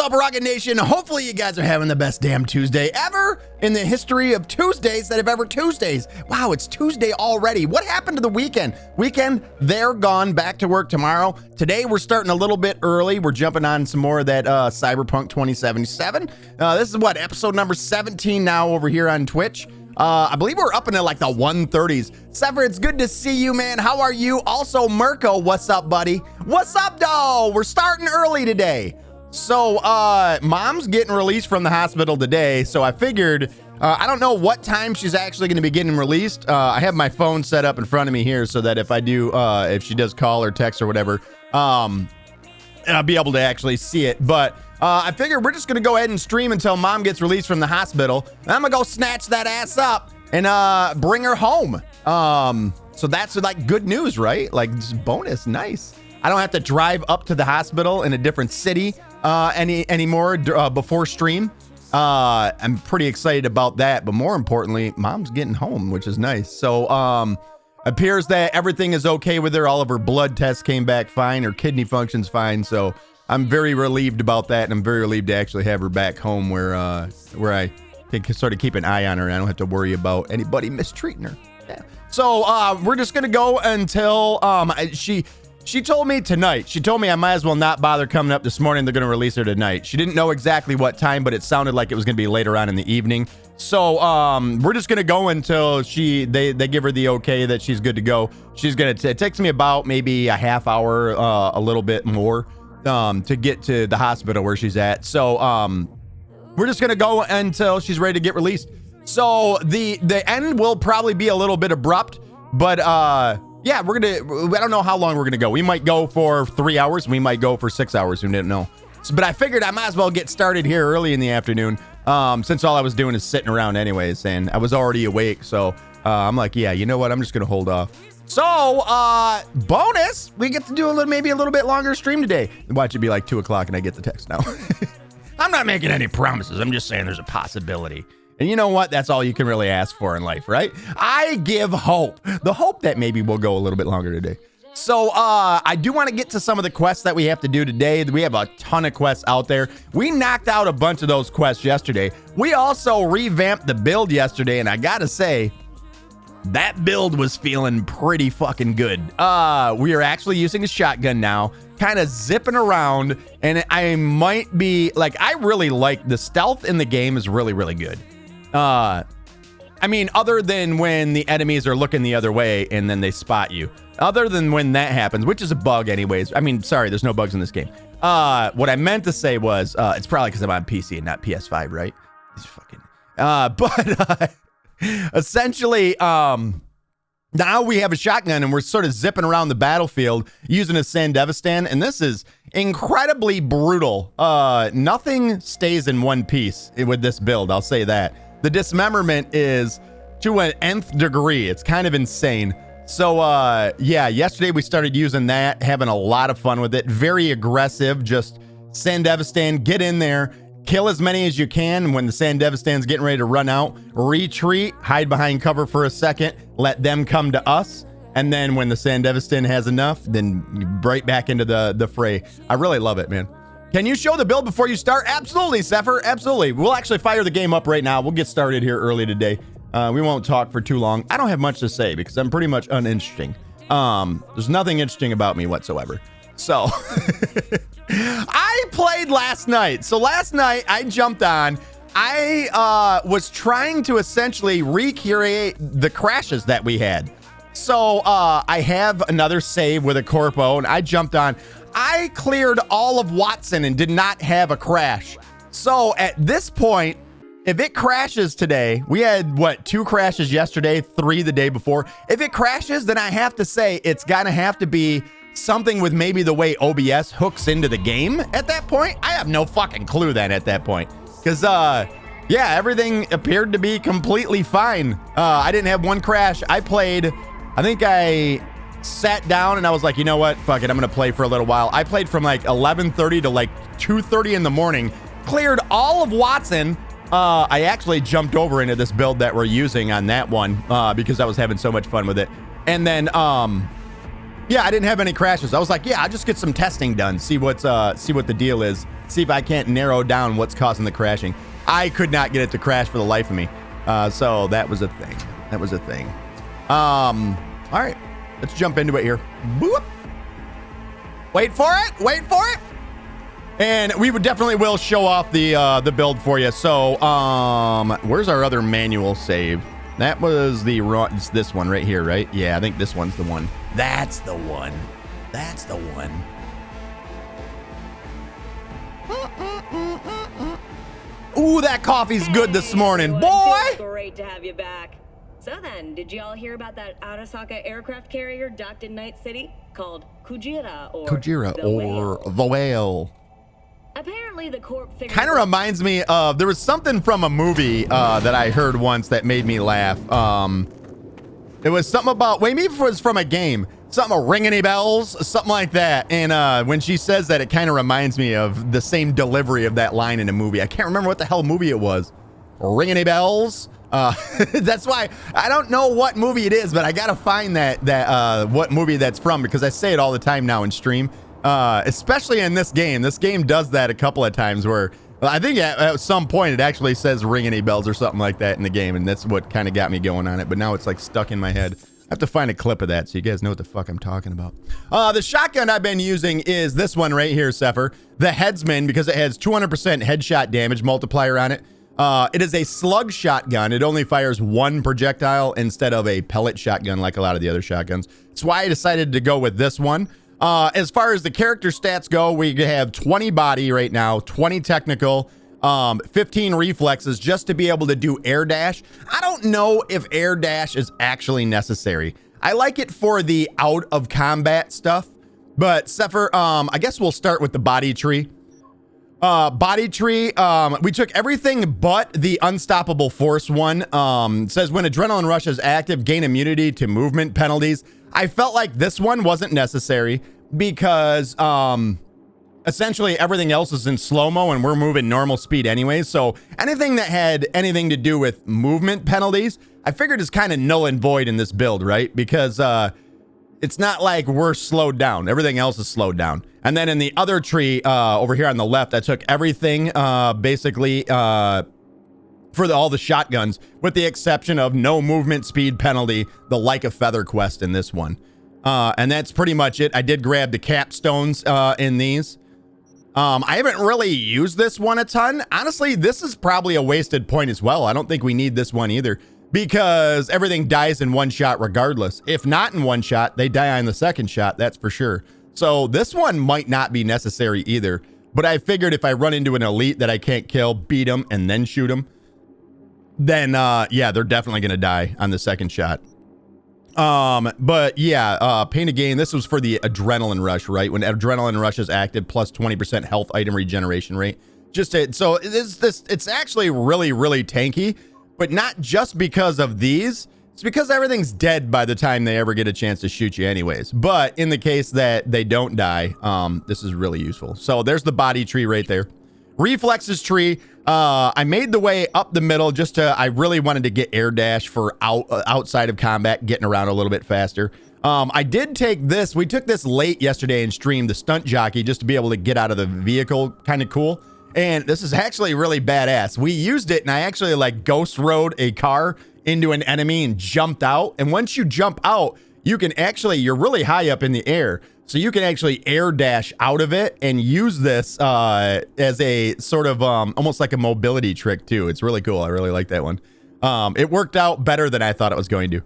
up, Rocket Nation? Hopefully you guys are having the best damn Tuesday ever in the history of Tuesdays that have ever Tuesdays. Wow, it's Tuesday already. What happened to the weekend? They're gone, back to work tomorrow. Today we're starting a little bit early. We're jumping on some more of that Cyberpunk 2077. This is what, episode number 17 now over here on Twitch. I believe we're up into like the 130s. Sever, it's good to see you, man. How are you? Also, Mirko, what's up, buddy? What's up, though? We're starting early today. So, mom's getting released from the hospital today. So I figured, I don't know what time she's actually going to be getting released. I have my phone set up in front of me here so that if I do, if she does call or text or whatever, I'll be able to actually see it. But I figured we're just going to go ahead and stream until mom gets released from the hospital. I'm going to go snatch that ass up and bring her home. So that's like good news, right? Like bonus. Nice. I don't have to drive up to the hospital in a different city anymore before stream. I'm pretty excited about that. But more importantly, mom's getting home, which is nice. So appears that everything is okay with her. All of her blood tests came back fine. Her kidney function's fine. So I'm very relieved about that, and I'm very relieved to actually have her back home where I can sort of keep an eye on her, and I don't have to worry about anybody mistreating her. Yeah. So we're just gonna go until she told me tonight. She told me I might as well not bother coming up this morning. They're gonna release her tonight. She didn't know exactly what time, but it sounded like it was gonna be later on in the evening. So we're just gonna go until they give her the okay that she's good to go. She's gonna it takes me about maybe a half hour, a little bit more. To get to the hospital where she's at. So we're just gonna go until she's ready to get released. So the end will probably be a little bit abrupt, but yeah, I don't know how long we're gonna go. We might go for 3 hours, we might go for 6 hours, we didn't know. So, but I figured I might as well get started here early in the afternoon, since all I was doing is sitting around anyways, and I was already awake. So I'm like, yeah, you know what, I'm just gonna hold off. So, bonus, we get to do maybe a little bit longer stream today. Watch it be like 2 o'clock and I get the text now. I'm not making any promises. I'm just saying there's a possibility. And you know what? That's all you can really ask for in life, right? I give hope. The hope that maybe we'll go a little bit longer today. So, I do want to get to some of the quests that we have to do today. We have a ton of quests out there. We knocked out a bunch of those quests yesterday. We also revamped the build yesterday, and I gotta say, that build was feeling pretty fucking good. We are actually using a shotgun now, kind of zipping around, and I might be like, I really like the stealth in the game is really, really good. I mean, other than when the enemies are looking the other way and then they spot you. Other than when that happens, which is a bug anyways. I mean, sorry, there's no bugs in this game. What I meant to say was, it's probably because I'm on PC and not PS5, right? It's fucking, essentially, now we have a shotgun and we're sort of zipping around the battlefield using a Sandevistan, and this is incredibly brutal. Nothing stays in one piece with this build, I'll say that. The dismemberment is to an nth degree. It's kind of insane. So, yeah, yesterday we started using that, having a lot of fun with it. Very aggressive, just Sandevistan, get in there, kill as many as you can. When the Sandevistan's getting ready to run out, retreat, hide behind cover for a second, let them come to us. And then when the Sandevistan has enough, then right back into the fray. I really love it, man. Can you show the build before you start? Absolutely, Zephyr, absolutely. We'll actually fire the game up right now. We'll get started here early today. We won't talk for too long. I don't have much to say because I'm pretty much uninteresting. There's nothing interesting about me whatsoever. So I played last night. So last night I jumped on. I was trying to essentially recreate the crashes that we had. So I have another save with a corpo, and I jumped on. I cleared all of Watson and did not have a crash. So at this point, if it crashes today, we had, what, 2 crashes yesterday, 3 the day before. If it crashes, then I have to say it's gonna have to be something with maybe the way OBS hooks into the game at that point. I have no fucking clue then at that point. Because, yeah, everything appeared to be completely fine. I didn't have one crash. I think I sat down and I was like, you know what? Fuck it, I'm gonna play for a little while. I played from like 11:30 to like 2:30 in the morning, cleared all of Watson. I actually jumped over into this build that we're using on that one because I was having so much fun with it. And then, Yeah, I didn't have any crashes. I was like, yeah, I'll just get some testing done, see what the deal is, see if I can't narrow down what's causing the crashing. I could not get it to crash for the life of me. So that was a thing. That was a thing. All right, let's jump into it here. Boop. Wait for it. Wait for it. And we would definitely will show off the build for you. So, where's our other manual save? That was it's this one right here, right? Yeah, I think this one's the one. That's the one. That's the one. Ooh, that coffee's good this morning, boy. Great to have you back. So then, did you all hear about that Arasaka aircraft carrier docked in Night City called Kujira or the Whale? Apparently, the corp kind of reminds me of, there was something from a movie that I heard once that made me laugh. It was something about, wait, maybe it was from a game, something of ring any bells, something like that. And when she says that, it kind of reminds me of the same delivery of that line in a movie. I can't remember what the hell movie it was. Ring any bells? That's why I don't know what movie it is, but I gotta find that what movie that's from, because I say it all the time now in stream. Especially in this game. This game does that a couple of times where I think at some point it actually says ring any bells or something like that in the game, and that's what kind of got me going on it, but now it's like stuck in my head. I have to find a clip of that so you guys know what the fuck I'm talking about. The shotgun I've been using is this one right here, Sepher. The Headsman, because it has 200% headshot damage multiplier on it. It is a slug shotgun. It only fires one projectile instead of a pellet shotgun like a lot of the other shotguns. That's why I decided to go with this one. As far as the character stats go, we have 20 body right now, 20 technical, 15 reflexes just to be able to do air dash. I don't know if air dash is actually necessary. I like it for the out of combat stuff, but Sepher, I guess we'll start with the body tree. Body tree, we took everything but the unstoppable force one. Says when adrenaline rush is active, gain immunity to movement penalties. I felt like this one wasn't necessary because essentially everything else is in slow-mo and we're moving normal speed anyways. So anything that had anything to do with movement penalties, I figured is kind of null and void in this build, right? Because it's not like we're slowed down. Everything else is slowed down. And then in the other tree over here on the left, I took everything basically for all the shotguns, with the exception of no movement speed penalty, the Like a Feather quest in this one. And that's pretty much it. I did grab the capstones in these. I haven't really used this one a ton. Honestly, this is probably a wasted point as well. I don't think we need this one either, because everything dies in one shot regardless. If not in one shot, they die on the second shot, that's for sure. So this one might not be necessary either. But I figured if I run into an elite that I can't kill, beat them, and then shoot them, then yeah, they're definitely gonna die on the second shot. But yeah, pain of gain, this was for the adrenaline rush, right? When adrenaline rush is active, plus 20% health item regeneration rate. So it's actually really, really tanky, but not just because of these. It's because everything's dead by the time they ever get a chance to shoot you anyways. But in the case that they don't die, this is really useful. So there's the body tree right there. Reflexes tree, I made the way up the middle just to, I really wanted to get air dash for outside of combat, getting around a little bit faster. I did take this, we took this late yesterday in stream, the stunt jockey, just to be able to get out of the vehicle, kind of cool. And this is actually really badass. We used it and I actually like ghost rode a car into an enemy and jumped out. And once you jump out, you can actually, you're really high up in the air. So you can actually air dash out of it and use this as a sort of almost like a mobility trick too. It's really cool. I really like that one. It worked out better than I thought it was going to.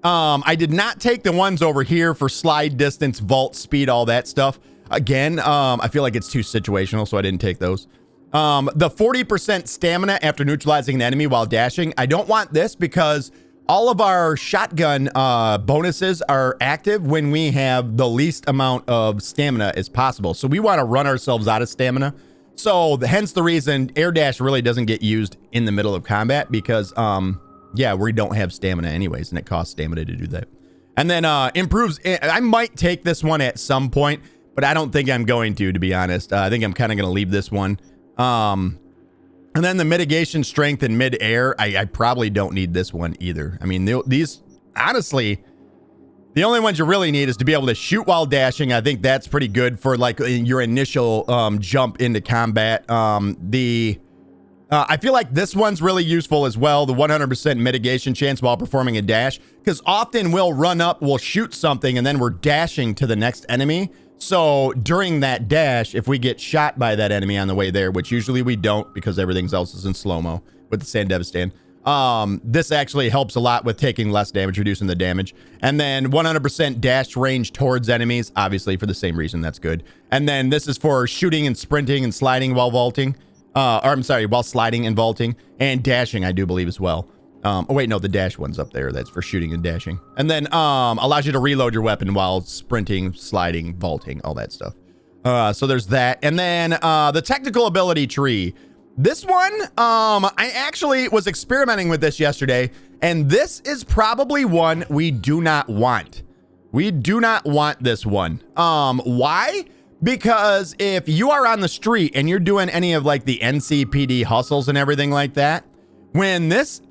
I did not take the ones over here for slide distance, vault speed, all that stuff. Again, I feel like it's too situational, so I didn't take those. The 40% stamina after neutralizing an enemy while dashing. I don't want this because all of our shotgun bonuses are active when we have the least amount of stamina as possible. So we want to run ourselves out of stamina. So hence the reason air dash really doesn't get used in the middle of combat because, yeah, we don't have stamina anyways, and it costs stamina to do that. And then improves, I might take this one at some point, but I don't think I'm going to be honest. I think I'm kind of going to leave this one. And then the mitigation strength in mid-air, I probably don't need this one either. I mean, these, honestly, The only ones you really need is to be able to shoot while dashing. I think that's pretty good for like your initial jump into combat. I feel like this one's really useful as well. The 100% mitigation chance while performing a dash, because often we'll run up, we'll shoot something, and then we're dashing to the next enemy. So during that dash, if we get shot by that enemy on the way there, which usually we don't because everything else is in slow-mo with the Sand Devastan, this actually helps a lot with taking less damage, reducing the damage. And then 100% dash range towards enemies, obviously for the same reason, that's good. And then this is for shooting and sprinting and sliding while vaulting. While sliding and vaulting, and dashing, I do believe as well. Oh wait, no, the dash one's up there. That's for shooting and dashing. And then allows you to reload your weapon while sprinting, sliding, vaulting, all that stuff. So there's that. And then the technical ability tree. This one, I actually was experimenting with this yesterday, and this is probably one we do not want. We do not want this one. Why? Because if you are on the street and you're doing any of like the NCPD hustles and everything like that, when this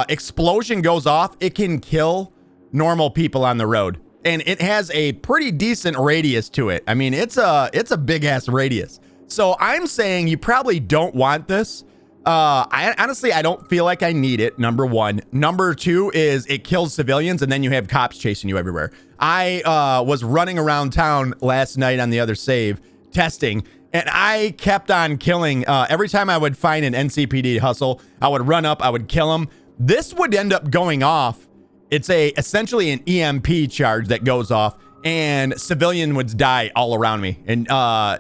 explosion goes off, it can kill normal people on the road. And it has a pretty decent radius to it. I mean, it's a big ass radius. So I'm saying you probably don't want this. I honestly don't feel like I need it, number one. Number two is it kills civilians and then you have cops chasing you everywhere. I was running around town last night on the other save testing, and I kept on killing. Every time I would find an NCPD hustle, I would run up, I would kill them. This would end up going off. It's essentially an EMP charge that goes off, and civilian would die all around me. And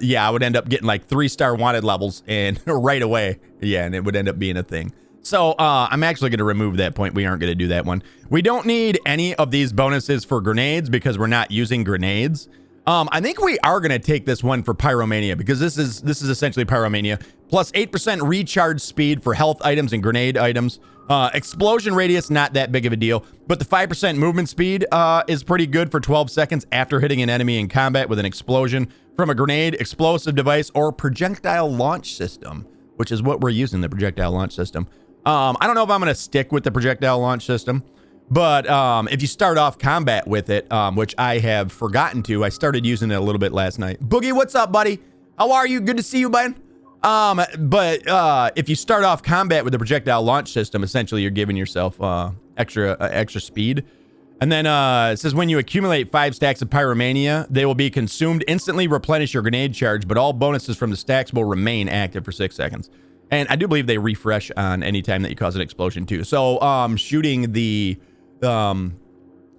yeah, I would end up getting like 3-star wanted levels and right away. Yeah, and it would end up being a thing. So I'm actually going to remove that point. We aren't going to do that one. We don't need any of these bonuses for grenades because we're not using grenades. I think we are going to take this one for Pyromania because this is essentially Pyromania. Plus 8% recharge speed for health items and grenade items. Explosion radius, not that big of a deal. But the 5% movement speed is pretty good for 12 seconds after hitting an enemy in combat with an explosion from a grenade, explosive device, or projectile launch system, which is what we're using, the projectile launch system. I don't know if I'm going to stick with the projectile launch system, but if you start off combat with it, which I have forgotten to, I started using it a little bit last night. Boogie, what's up, buddy? How are you? Good to see you, bud. But if you start off combat with the projectile launch system, essentially you're giving yourself extra speed. And then it says when you accumulate 5 stacks of Pyromania, they will be consumed, instantly replenish your grenade charge, but all bonuses from the stacks will remain active for 6 seconds. And I do believe they refresh on any time that you cause an explosion too. So shooting the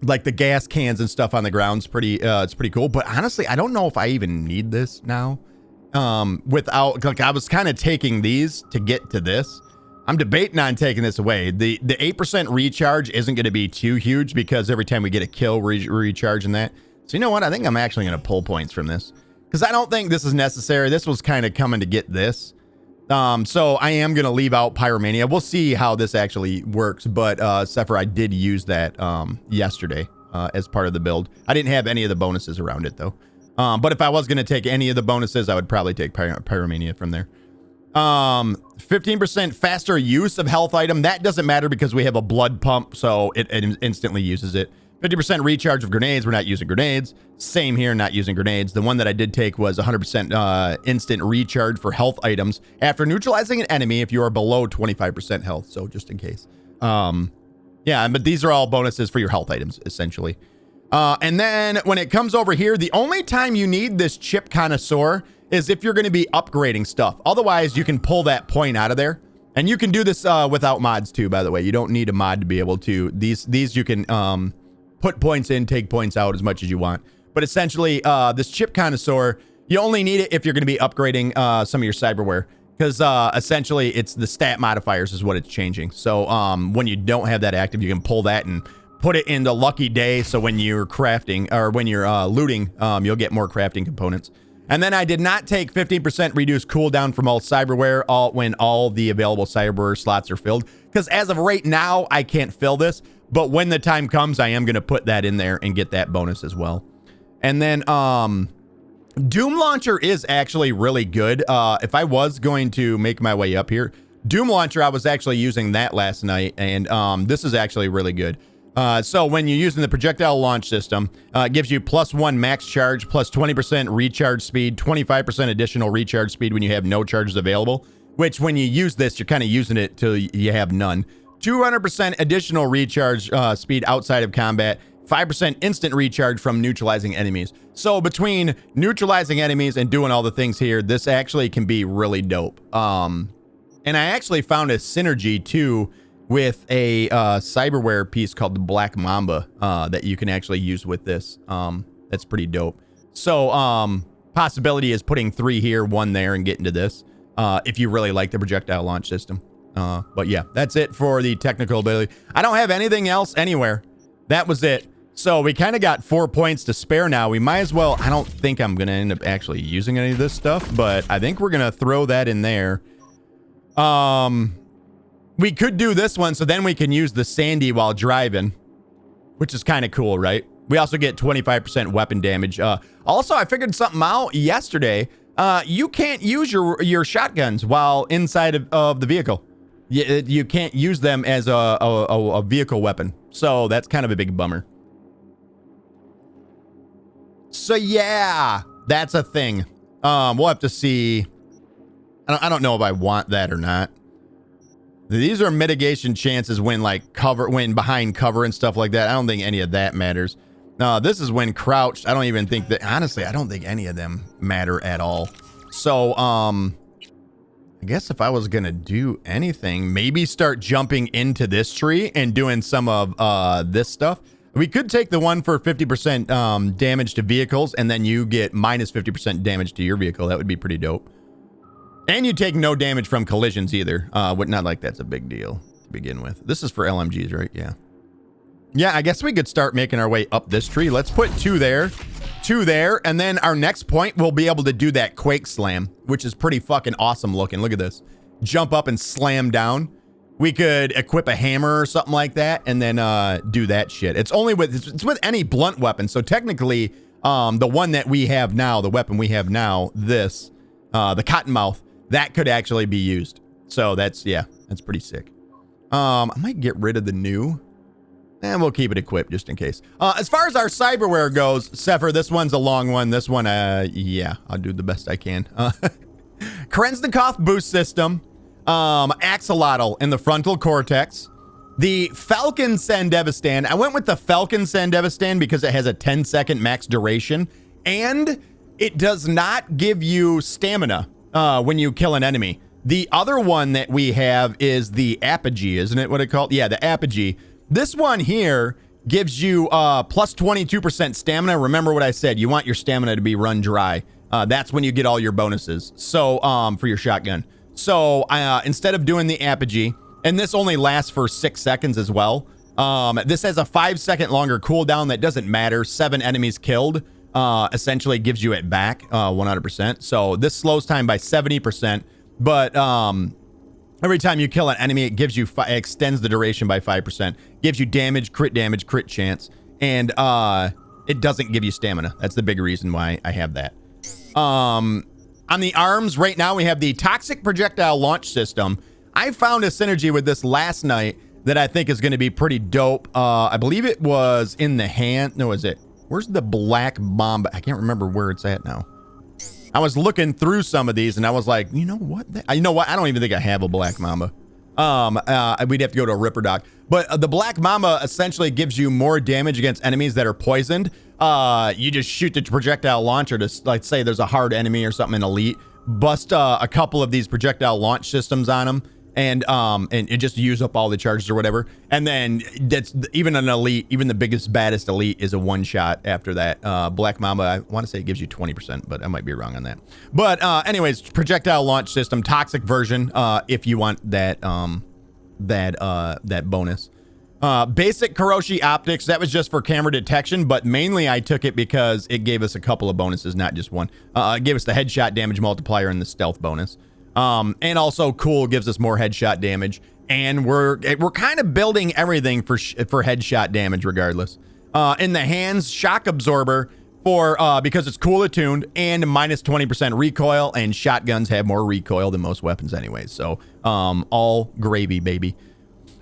like the gas cans and stuff on the ground's pretty it's pretty cool. But honestly, I don't know if I even need this now. Without, like, I was kind of taking these to get to this. I'm debating on taking this away. The 8% recharge isn't going to be too huge because every time we get a kill, recharging that. So you know what? I think I'm actually going to pull points from this because I don't think this is necessary. This was kind of coming to get this. So I am going to leave out Pyromania. We'll see how this actually works. But Sephiroth, I did use that yesterday as part of the build. I didn't have any of the bonuses around it though. But if I was going to take any of the bonuses, I would probably take Pyromania from there. 15% faster use of health item. That doesn't matter because we have a blood pump, so it instantly uses it. 50% recharge of grenades. We're not using grenades. Same here, not using grenades. The one that I did take was 100% instant recharge for health items after neutralizing an enemy if you are below 25% health. So just in case. Yeah, but these are all bonuses for your health items, essentially. And then when it comes over here, the only time you need this chip connoisseur is if you're going to be upgrading stuff. Otherwise, you can pull that point out of there. And you can do this without mods too, by the way. You don't need a mod to be able to. These you can put points in, take points out as much as you want. But essentially, this chip connoisseur, you only need it if you're going to be upgrading some of your cyberware. Because essentially, it's the stat modifiers is what it's changing. So when you don't have that active, you can pull that and put it in the lucky day. So when you're crafting or when you're looting, you'll get more crafting components. And then I did not take 15% reduced cooldown from all cyberware when all the available cyberware slots are filled. Because as of right now, I can't fill this. But when the time comes, I am going to put that in there and get that bonus as well. And then Doom Launcher is actually really good. If I was going to make my way up here, Doom Launcher, I was actually using that last night. And this is actually really good. So when you're using the projectile launch system, it gives you +1 max charge, plus 20% recharge speed, 25% additional recharge speed when you have no charges available, which when you use this, you're kind of using it till you have none. 200% additional recharge speed outside of combat, 5% instant recharge from neutralizing enemies. So between neutralizing enemies and doing all the things here, this actually can be really dope. And I actually found a synergy too with a cyberware piece called the Black Mamba that you can actually use with this. That's pretty dope. So possibility is putting 3 here, 1 there, and getting to this if you really like the projectile launch system. But yeah, that's it for the technical ability. I don't have anything else anywhere. That was it. So we kind of got 4 points to spare now. We might as well, I don't think I'm going to end up actually using any of this stuff, but I think we're going to throw that in there. We could do this one, so then we can use the Sandy while driving, which is kind of cool, right? We also get 25% weapon damage. Also, I figured something out yesterday. You can't use your shotguns while inside of the vehicle. You can't use them as a vehicle weapon. So that's kind of a big bummer. So yeah, that's a thing. We'll have to see. I don't know if I want that or not. These are mitigation chances when when behind cover and stuff like that. I don't think any of that matters. This is when crouched. I don't even think that, honestly, I don't think any of them matter at all. So, I guess if I was going to do anything, maybe start jumping into this tree and doing some of this stuff. We could take the one for 50% damage to vehicles, and then you get minus 50% damage to your vehicle. That would be pretty dope. And you take no damage from collisions either. Not like that's a big deal to begin with. This is for LMGs, right? Yeah. Yeah, I guess we could start making our way up this tree. Let's put 2 there, 2 there, and then our next point, we'll be able to do that Quake Slam, which is pretty fucking awesome looking. Look at this. Jump up and slam down. We could equip a hammer or something like that, and then do that shit. It's with any blunt weapon. So technically, the one that we have now, the weapon we have now, this, the Cottonmouth, that could actually be used. So that's pretty sick. I might get rid of the new, and we'll keep it equipped just in case. As far as our cyberware goes, Sepher, this one's a long one. This one, yeah, I'll do the best I can. Krenznikov boost system. Axolotl in the frontal cortex. The Falcon Sandevistan. I went with the Falcon Sandevistan because it has a 10-second max duration, and it does not give you stamina when you kill an enemy. The other one that we have is the Apogee, isn't it what it called? Yeah, the Apogee. This one here gives you plus 22% stamina. Remember what I said. You want your stamina to be run dry. That's when you get all your bonuses. So for your shotgun. So instead of doing the Apogee, and this only lasts for 6 seconds as well. This has a 5-second longer cooldown that doesn't matter. 7 enemies killed essentially gives you it back 100%. So this slows time by 70%. But every time you kill an enemy, it gives you extends the duration by 5%. Gives you damage, crit chance, and it doesn't give you stamina. That's the big reason why I have that. On the arms, right now we have the Toxic Projectile Launch System. I found a synergy with this last night that I think is going to be pretty dope. I believe it was in the hand. No, is it? Where's the Black Mamba? I can't remember where it's at now. I was looking through some of these and I was like, you know what? I don't even think I have a Black Mamba. We'd have to go to a Ripper Doc. But the Black Mamba essentially gives you more damage against enemies that are poisoned. You just shoot the projectile launcher to, like, say there's a hard enemy or something in Elite, bust a couple of these projectile launch systems on them, and it just use up all the charges or whatever. And then that's even an Elite, even the biggest, baddest Elite is a one shot after that. Black Mamba, I want to say it gives you 20%, but I might be wrong on that. But anyways, projectile launch system, toxic version, if you want that that bonus. Basic Kuroshi optics, that was just for camera detection, but mainly I took it because it gave us a couple of bonuses, not just one. It gave us the headshot damage multiplier and the stealth bonus. And also cool gives us more headshot damage, and we're kind of building everything for headshot damage regardless. In the hands, shock absorber for because it's cool attuned and minus 20% recoil, and shotguns have more recoil than most weapons anyways. So all gravy, baby.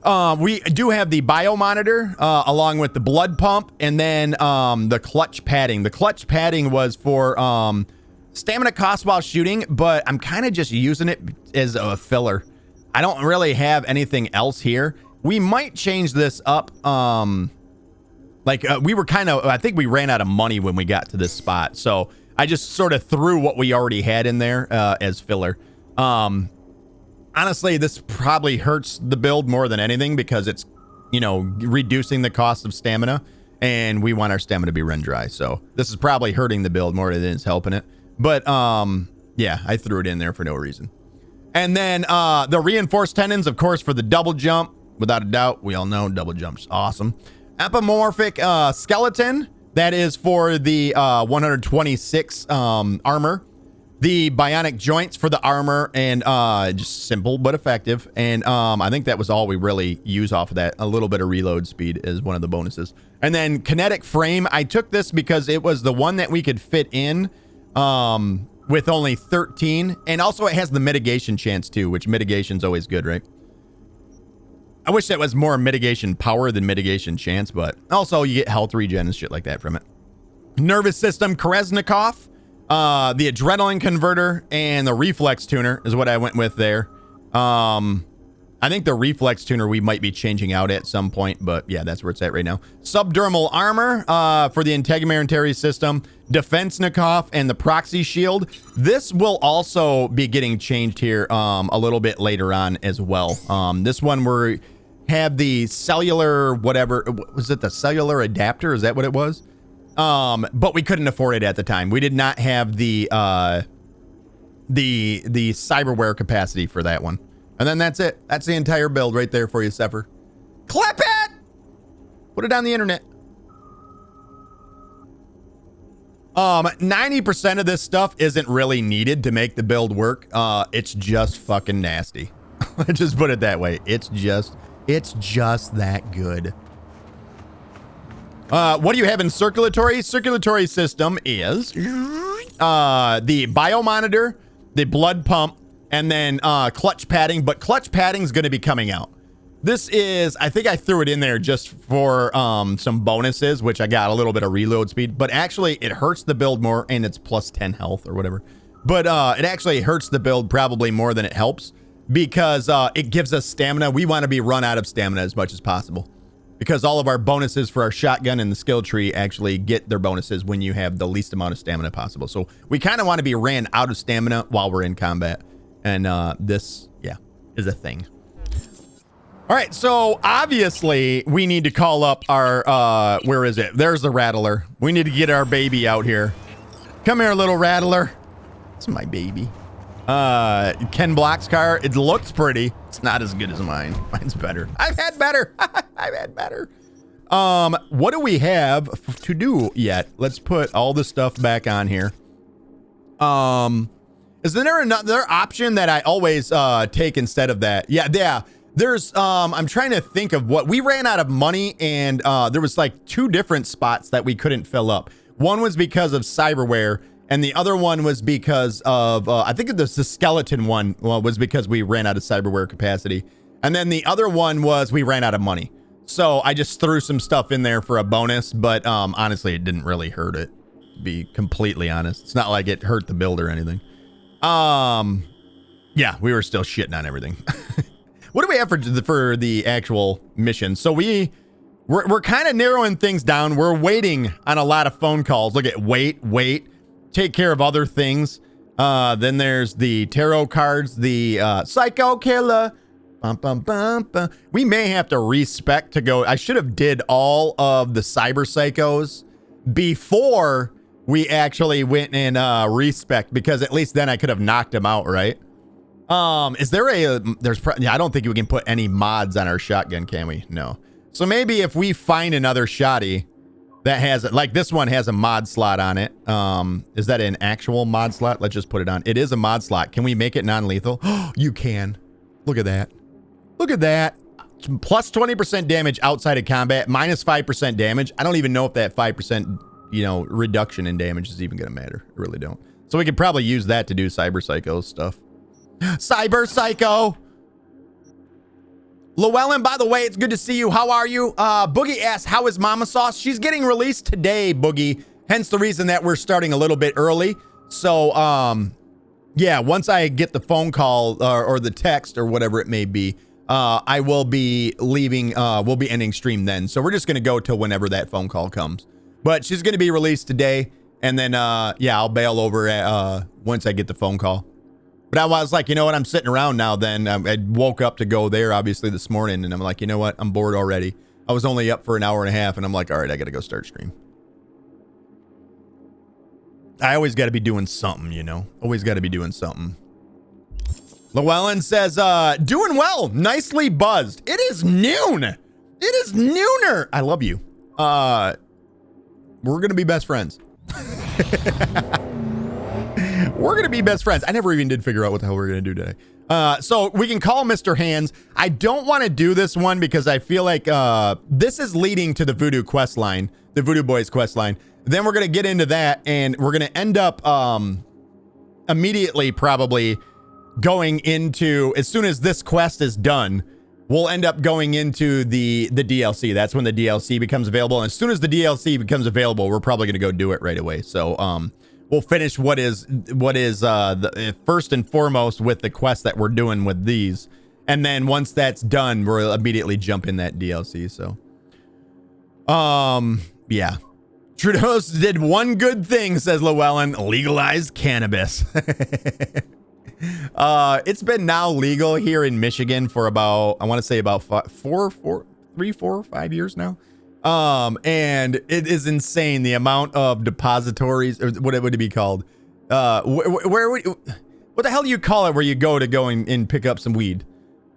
We do have the bio monitor along with the blood pump, and then the clutch padding. The clutch padding was for stamina cost while shooting, but I'm kind of just using it as a filler. I don't really have anything else here. We might change this up. We were kind of, I think we ran out of money when we got to this spot, so I just sort of threw what we already had in there as filler. Honestly, this probably hurts the build more than anything because it's, you know, reducing the cost of stamina, and we want our stamina to be run dry. So this is probably hurting the build more than it's helping it. But yeah, I threw it in there for no reason. And then the reinforced tendons, of course, for the double jump. Without a doubt, we all know double jump's awesome. Apomorphic skeleton, that is for the 126 armor. The bionic joints for the armor, and just simple but effective. And I think that was all we really use off of that. A little bit of reload speed is one of the bonuses. And then kinetic frame, I took this because it was the one that we could fit in with only 13. And also it has the mitigation chance too, which mitigation's always good, right? I wish that was more mitigation power than mitigation chance, but also you get health regen and shit like that from it. Nervous system, Krasnikov. The adrenaline converter and the reflex tuner is what I went with there. I think the reflex tuner we might be changing out at some point, but yeah, that's where it's at right now. Subdermal armor for the integumentary system, Defensenikov, and the proxy shield. This will also be getting changed here a little bit later on as well. This one we have the cellular whatever, was it the cellular adapter? Is that what it was? But we couldn't afford it at the time. We did not have the cyberware capacity for that one. And then that's it. That's the entire build right there for you, Sepher. Clip it! Put it on the internet. 90% of this stuff isn't really needed to make the build work. It's just fucking nasty. Just put it that way. It's just that good. What do you have in circulatory? Circulatory system is the biomonitor, the blood pump, and then clutch padding. But clutch padding is going to be coming out. This is, I think I threw it in there just for some bonuses, which I got a little bit of reload speed. But actually, it hurts the build more, and it's plus 10 health or whatever. But it actually hurts the build probably more than it helps because it gives us stamina. We want to be run out of stamina as much as possible, because all of our bonuses for our shotgun and the skill tree actually get their bonuses when you have the least amount of stamina possible. So we kind of want to be ran out of stamina while we're in combat. And this, yeah, is a thing. All right, so obviously we need to call up our, where is it? There's the Rattler. We need to get our baby out here. Come here, little Rattler. It's my baby. Ken Block's car, it looks pretty. It's not as good as mine. Mine's better. I've had better. I've had better. What do we have to do yet? Let's put all this stuff back on here. Is there another option that I always take instead of that? Yeah. There's I'm trying to think of what we ran out of money, and there was like 2 different spots that we couldn't fill up. One was because of cyberware, and the other one was because of I think the skeleton one was because we ran out of cyberware capacity, and then the other one was we ran out of money. So I just threw some stuff in there for a bonus, but honestly, it didn't really hurt it, to be completely honest. It's not like it hurt the build or anything. Yeah, we were still shitting on everything. What do we have for the actual mission? So we're kind of narrowing things down. We're waiting on a lot of phone calls. Look at wait, take care of other things. Then there's the tarot cards, the psycho killer. Bum, bum, bum, bum. We may have to respec to go. I should have did all of the cyber psychos before we actually went and respec, because at least then I could have knocked him out, right? Is there I don't think we can put any mods on our shotgun, can we? No. So maybe if we find another shotty that has, like this one has a mod slot on it. Is that an actual mod slot? Let's just put it on. It is a mod slot. Can we make it non-lethal? You can. Look at that. Look at that. Plus 20% damage outside of combat, minus 5% damage. I don't even know if that 5%, reduction in damage is even going to matter. I really don't. So we could probably use that to do Cyber Psycho stuff. Cyber Psycho! Llewellyn, by the way, it's good to see you. How are you? Boogie asks, how is Mama Sauce? She's getting released today, Boogie. Hence the reason that we're starting a little bit early. So, yeah, once I get the phone call or the text or whatever it may be, I will be leaving. We'll be ending stream then. So we're just going to go till whenever that phone call comes. But she's going to be released today. And then, yeah, I'll bail over once I get the phone call. But I was like, you know what? I'm sitting around now then. I woke up to go there, obviously, this morning. And I'm like, you know what? I'm bored already. I was only up for an hour and a half. And I'm like, all right, I got to go start stream. I always got to be doing something, you know? Always got to be doing something. Llewellyn says, doing well. Nicely buzzed. It is noon. It is nooner. I love you. We're going to be best friends. We're going to be best friends. I never even did figure out what the hell we're going to do today. So we can call Mr. Hands. I don't want to do this one because I feel like this is leading to the Voodoo quest line, the Voodoo Boys quest line. Then we're going to get into that and we're going to end up immediately probably going into, as soon as this quest is done, we'll end up going into the DLC. That's when the DLC becomes available. And as soon as the DLC becomes available, we're probably going to go do it right away. So we'll finish what is the first and foremost with the quest that we're doing with these. And then once that's done, we'll immediately jump in that DLC. So, yeah. Trudeau's did one good thing, says Llewellyn, legalized cannabis. It's been now legal here in Michigan for about, I want to say about 3, 4, 5 years now. And it is insane the amount of depositories, or what would it be called? What the hell do you call it where you go and pick up some weed?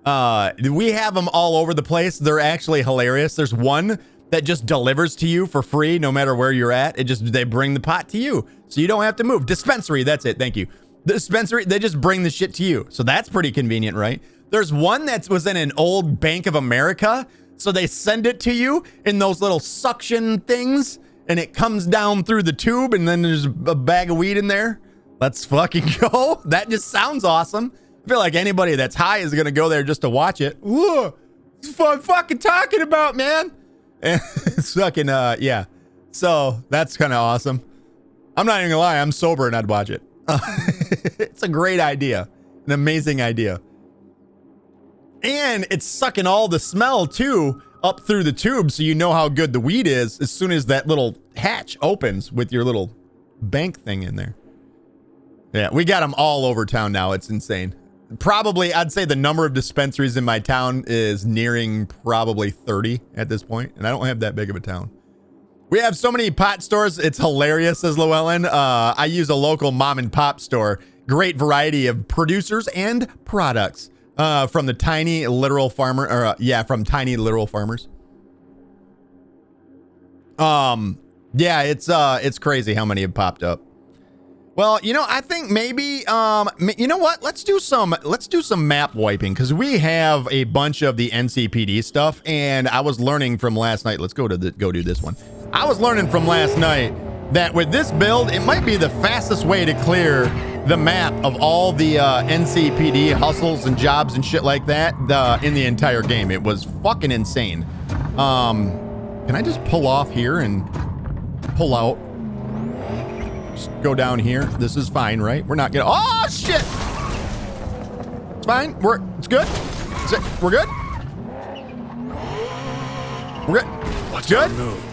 We have them all over the place. They're actually hilarious. There's one that just delivers to you for free no matter where you're at. They bring the pot to you so you don't have to move. Dispensary, that's it. Thank you. The dispensary, they just bring the shit to you. So that's pretty convenient, right? There's one that was in an old Bank of America. So they send it to you in those little suction things and it comes down through the tube and then there's a bag of weed in there. Let's fucking go. That just sounds awesome. I feel like anybody that's high is going to go there just to watch it. Ooh, it's what I'm fucking talking about, man. And it's fucking, yeah. So that's kind of awesome. I'm not even gonna lie. I'm sober and I'd watch it. It's a great idea. An amazing idea. And it's sucking all the smell too up through the tube, so you know how good the weed is as soon as that little hatch opens with your little bank thing in there. Yeah, we got them all over town now. It's insane. Probably, I'd say the number of dispensaries in my town is nearing probably 30 at this point, and I don't have that big of a town. We have so many pot stores. It's hilarious, says Llewellyn. I use a local mom and pop store. Great variety of producers and products. From the tiny literal farmer, or from tiny literal farmers. Yeah, it's crazy how many have popped up. Well, you know, I think maybe, you know what? Let's do some map wiping because we have a bunch of the NCPD stuff, and I was learning from last night. Let's go do this one. I was learning from last night that with this build, it might be the fastest way to clear the map of all the NCPD hustles and jobs and shit like that in the entire game. It was fucking insane. Can I just pull off here and pull out? Just go down here. This is fine, right? We're not gonna. Oh shit! It's fine. It's good. We're good. We're good. What's good. Move?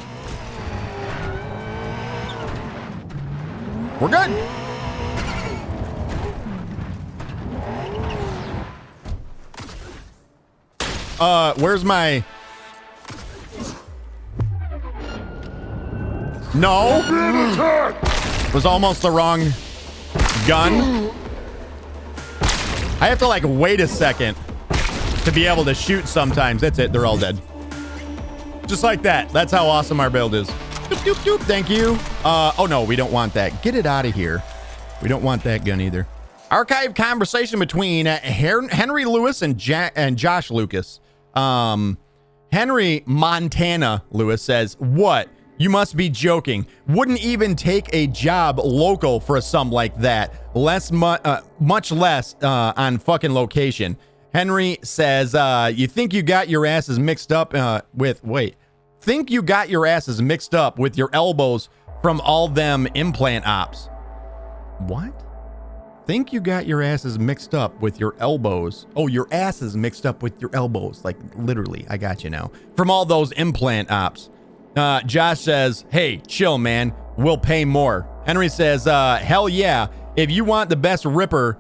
We're good. Where's my... No. Was almost the wrong gun. I have to like wait a second to be able to shoot sometimes. That's it. They're all dead. Just like that. That's how awesome our build is. Doop, doop, doop. Thank you. Oh no, we don't want that. Get it out of here. We don't want that gun either. Archive conversation between Henry Lewis and Josh Lucas. Henry Montana Lewis says, what? You must be joking. Wouldn't even take a job local for a sum like that. Much less on fucking location. Henry says, you think you got your asses mixed up think you got your asses mixed up with your elbows from all them implant ops. What? Think you got your asses mixed up with your elbows. Oh, your asses mixed up with your elbows. Like, literally, I got you now. From all those implant ops. Josh says, hey, chill, man. We'll pay more. Henry says, hell yeah. If you want the best ripper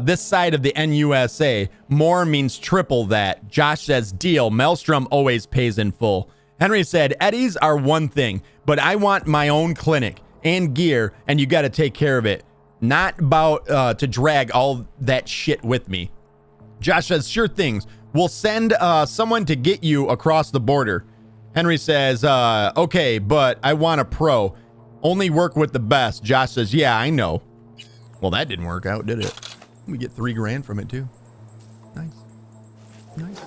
this side of the NUSA, more means triple that. Josh says, deal. Maelstrom always pays in full. Henry said, Eddies are one thing, but I want my own clinic and gear, and you got to take care of it. Not about to drag all that shit with me. Josh says, sure things. We'll send someone to get you across the border. Henry says, okay, but I want a pro. Only work with the best. Josh says, yeah, I know. Well, that didn't work out, did it? We get $3 grand from it, too. Nice. Nice.